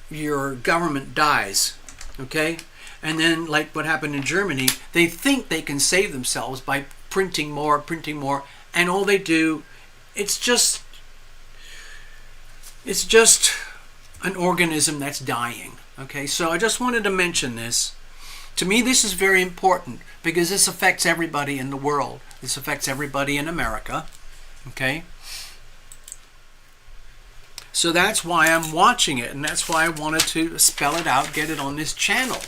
[SPEAKER 1] government dies. Okay? And then, like what happened in Germany, they think they can save themselves by printing more, and all they do, it's just an organism that's dying. Okay, so I just wanted to mention this. To me, this is very important because this affects everybody in the world. This affects everybody in America. Okay? So that's why I'm watching it, and that's why I wanted to spell it out, get it on this channel.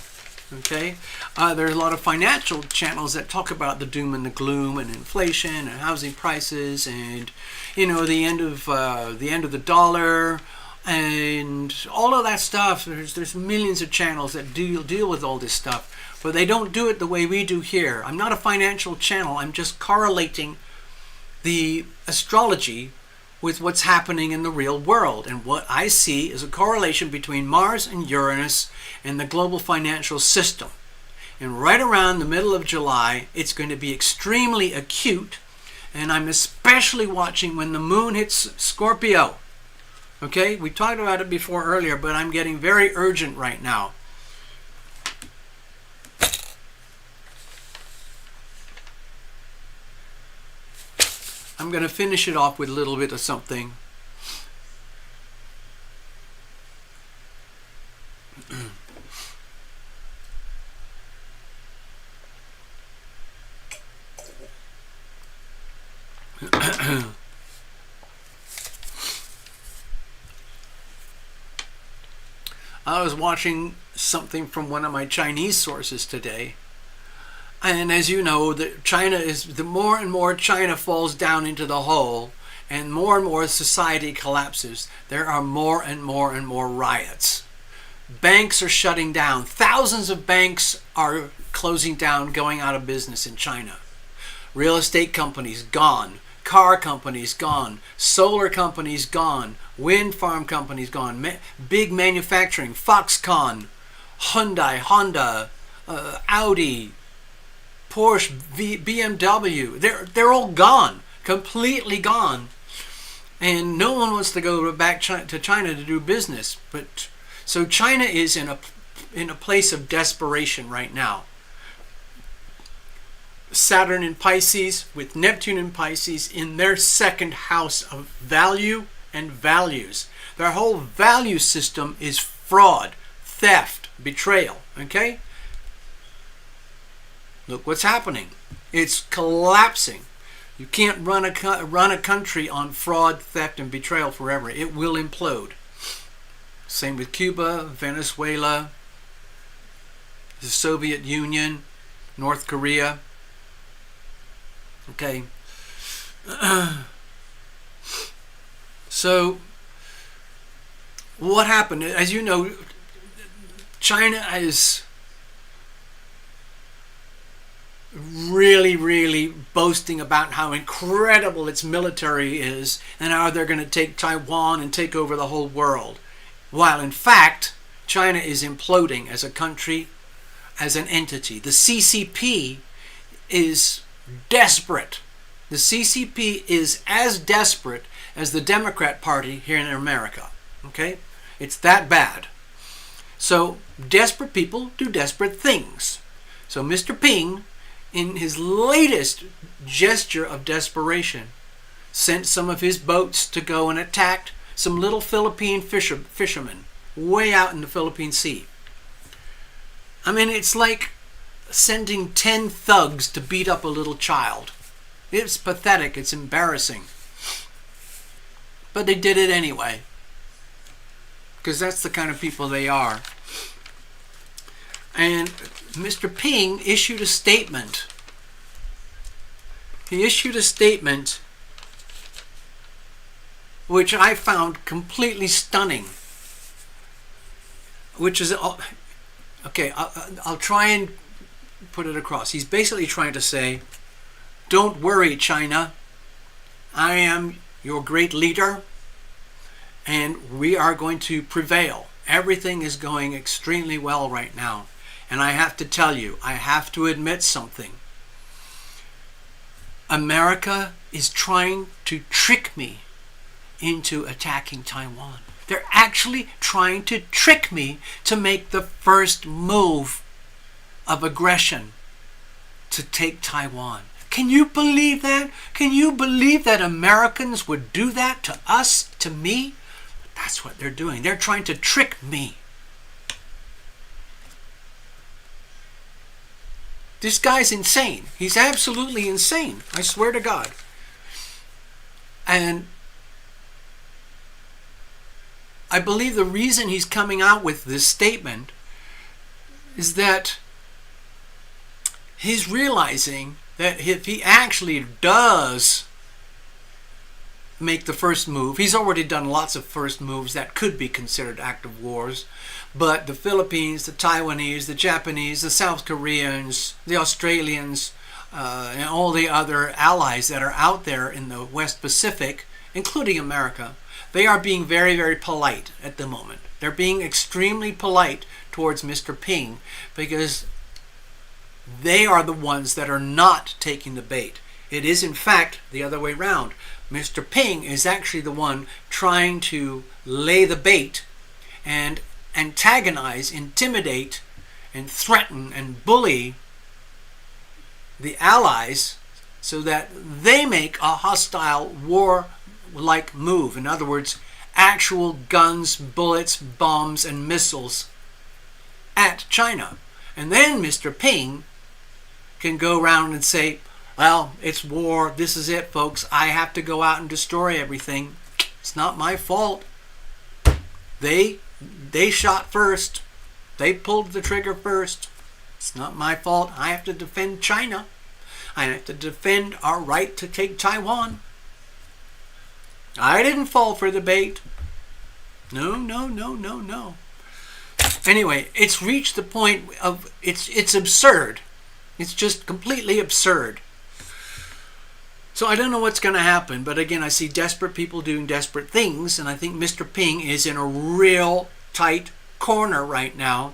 [SPEAKER 1] Okay, there's a lot of financial channels that talk about the doom and the gloom and inflation and housing prices and, you know, the end of the dollar and all of that stuff. There's millions of channels that deal with all this stuff, but they don't do it the way we do here. I'm not a financial channel. I'm just correlating the astrology with what's happening in the real world. And what I see is a correlation between Mars and Uranus and the global financial system. And right around the middle of July, it's going to be extremely acute. And I'm especially watching when the moon hits Scorpio. Okay, we talked about it before earlier, but I'm getting very urgent right now. I'm going to finish it off with a little bit of something. I was watching something from one of my Chinese sources today. And as you know, the more and more China falls down into the hole and more society collapses, there are more and more riots. Banks are shutting down. Thousands of banks are closing down, going out of business in China. Real estate companies gone. car companies gone, solar companies gone, wind farm companies gone, big manufacturing, Foxconn, Hyundai, Honda, Audi, Porsche, BMW, they're all gone, completely gone. And no one wants to go back to China to do business. But so China is in a place of desperation right now. Saturn in Pisces with Neptune in Pisces in their second house of value and values. Their whole value system is fraud, theft, betrayal. Okay? Look what's happening. It's collapsing. You can't run a country on fraud, theft, and betrayal forever. It will implode. Same with Cuba, Venezuela, the Soviet Union, North Korea. Okay. So, what happened? As you know, China is really boasting about how incredible its military is and how they're going to take Taiwan and take over the whole world. While in fact, China is imploding as a country, as an entity. The CCP is desperate. The CCP is as desperate as the Democrat Party here in America. Okay? It's that bad. So, desperate people do desperate things. So, Mr. Ping, in his latest gesture of desperation, sent some of his boats to go and attack some little Philippine fishermen way out in the Philippine Sea. I mean, it's like sending 10 thugs to beat up a little child. It's pathetic. It's embarrassing. But they did it anyway, because that's the kind of people they are. And Mr. Ping issued a statement. He issued a statement which I found completely stunning. Which is, okay, I'll try and put it across. He's basically trying to say, don't worry, China. I am your great leader, and we are going to prevail. Everything is going extremely well right now. And I have to tell you, I have to admit something. America is trying to trick me into attacking Taiwan. They're actually trying to trick me to make the first move of aggression to take Taiwan. Can you believe that? Can you believe that Americans would do that to us, to me? That's what they're doing. They're trying to trick me. This guy's insane. He's absolutely insane. I swear to God. And I believe the reason he's coming out with this statement is that he's realizing that if he actually does make the first move, he's already done lots of first moves that could be considered active wars, but the Philippines, the Taiwanese, the Japanese, the South Koreans, the Australians, and all the other allies that are out there in the West Pacific, including America, they are being very polite at the moment. They're being extremely polite towards Mr. Ping because they are the ones that are not taking the bait. It is, in fact, the other way around. Mr. Ping is actually the one trying to lay the bait and antagonize, intimidate, and threaten and bully the allies so that they make a hostile war-like move. In other words, actual guns, bullets, bombs, and missiles at China. And then Mr. Ping can go around and say, well, it's war. This is it, folks. I have to go out and destroy everything. It's not my fault. They shot first. They pulled the trigger first. It's not my fault. I have to defend China. I have to defend our right to take Taiwan. I didn't fall for the bait. No. Anyway, it's reached the point of it's absurd. It's just completely absurd. So I don't know what's going to happen, but again, I see desperate people doing desperate things, and I think Mr. Ping is in a real tight corner right now.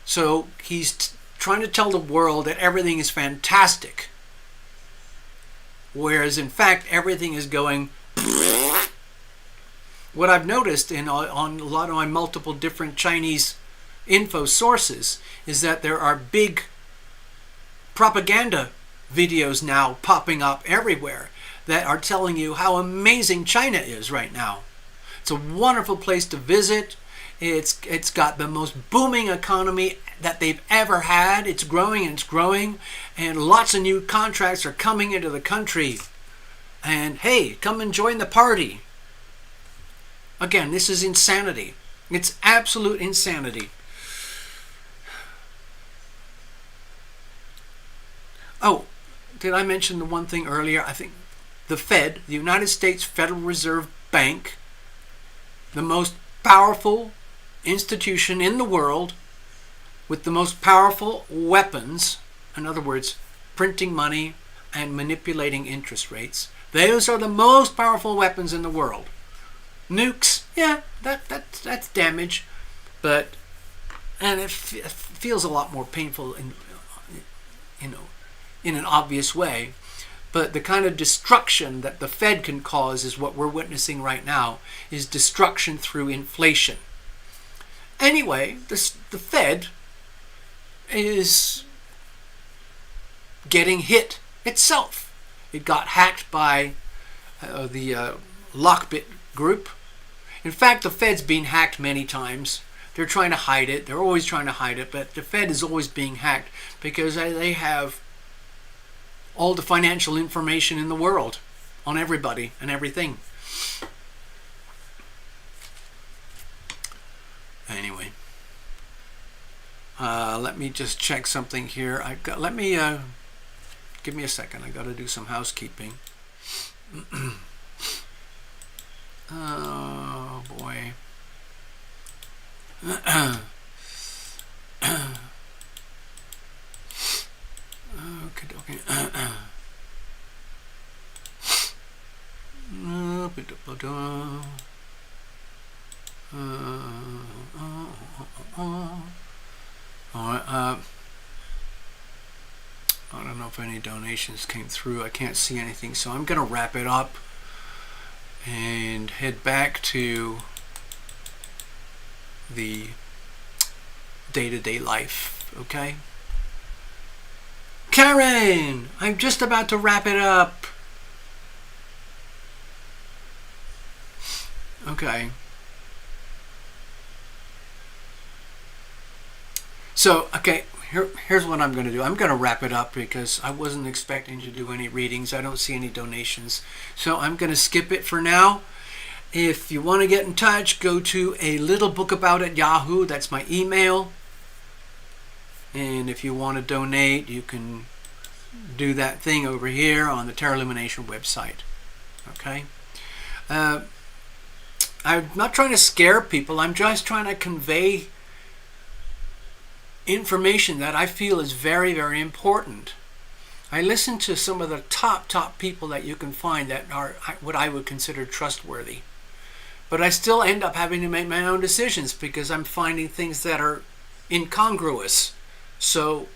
[SPEAKER 1] So he's trying to tell the world that everything is fantastic, whereas in fact everything is going. What I've noticed on a lot of my multiple different Chinese info sources is that there are big propaganda videos now popping up everywhere that are telling you how amazing China is right now. It's a wonderful place to visit. It's got the most booming economy that they've ever had. It's growing and it's growing, and lots of new contracts are coming into the country. And hey, come and join the party. Again, this is insanity. It's absolute insanity. Oh, did I mention the one thing earlier? I think the Fed, the United States Federal Reserve Bank, the most powerful institution in the world with the most powerful weapons, in other words, printing money and manipulating interest rates. Those are the most powerful weapons in the world. Nukes, yeah, that's damage, but and it feels a lot more painful in an obvious way. But the kind of destruction that the Fed can cause is what we're witnessing right now, is destruction through inflation. Anyway, the Fed is getting hit itself. It got hacked by the Lockbit group. In fact, the Fed's been hacked many times. They're trying to hide it. They're always trying to hide it, but the Fed is always being hacked because they have all the financial information in the world on everybody and everything. Anyway, let me just check something here. Give me a second. I got to do some housekeeping. Oh boy. Okay. Alright, I don't know if any donations came through. I can't see anything, so I'm gonna wrap it up and head back to the day-to-day life, okay? Karen, I'm just about to wrap it up. Okay. So, okay, here's what I'm going to do. I'm going to wrap it up because I wasn't expecting to do any readings. I don't see any donations. So I'm going to skip it for now. If you want to get in touch, go to a little book about it Yahoo. That's my email. And if you want to donate, you can do that thing over here on the TarotLumination website. Okay? I'm not trying to scare people. I'm just trying to convey information that I feel is very, very important. I listen to some of the top people that you can find that are what I would consider trustworthy. But I still end up having to make my own decisions because I'm finding things that are incongruous. So,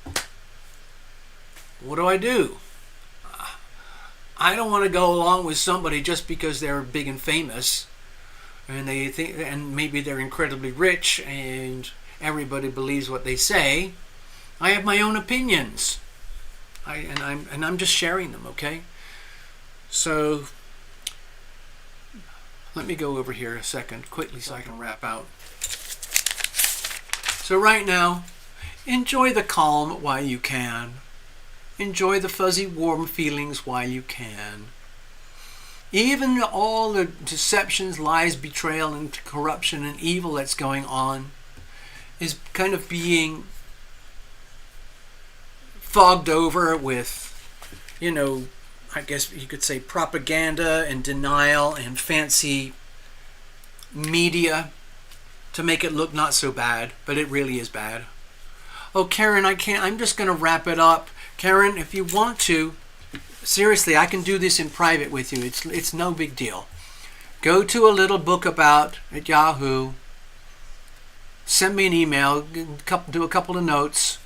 [SPEAKER 1] what do? I don't want to go along with somebody just because they're big and famous, and they think, and maybe they're incredibly rich, and everybody believes what they say. I have my own opinions, I'm just sharing them. Okay, so let me go over here a second quickly so I can wrap out. So right now, enjoy the calm while you can. Enjoy the fuzzy, warm feelings while you can. Even all the deceptions, lies, betrayal, and corruption and evil that's going on is kind of being fogged over with, I guess you could say propaganda and denial and fancy media to make it look not so bad, but it really is bad. Oh, Karen, I'm just going to wrap it up. Karen, if you want to, seriously, I can do this in private with you. It's no big deal. Go to a little book about at Yahoo. Send me an email. Do a couple of notes.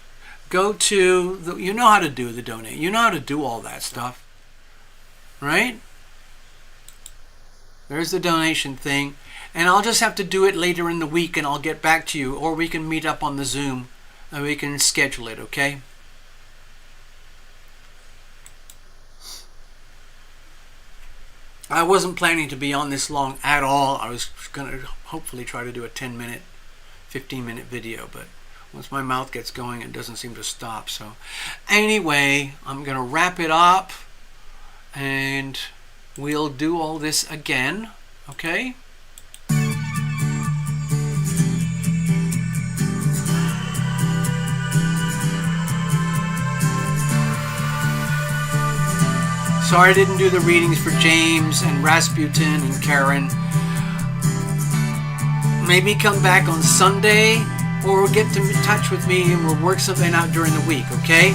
[SPEAKER 1] Go to you know how to do the donate. You know how to do all that stuff, right? There's the donation thing, and I'll just have to do it later in the week, and I'll get back to you, or we can meet up on the Zoom, and we can schedule it. Okay? I wasn't planning to be on this long at all. I was going to hopefully try to do a 10-minute, 15-minute video, but once my mouth gets going, it doesn't seem to stop. So anyway, I'm going to wrap it up, and we'll do all this again, okay? Sorry I didn't do the readings for James and Rasputin and Karen. Maybe come back on Sunday or get in touch with me and we'll work something out during the week, okay?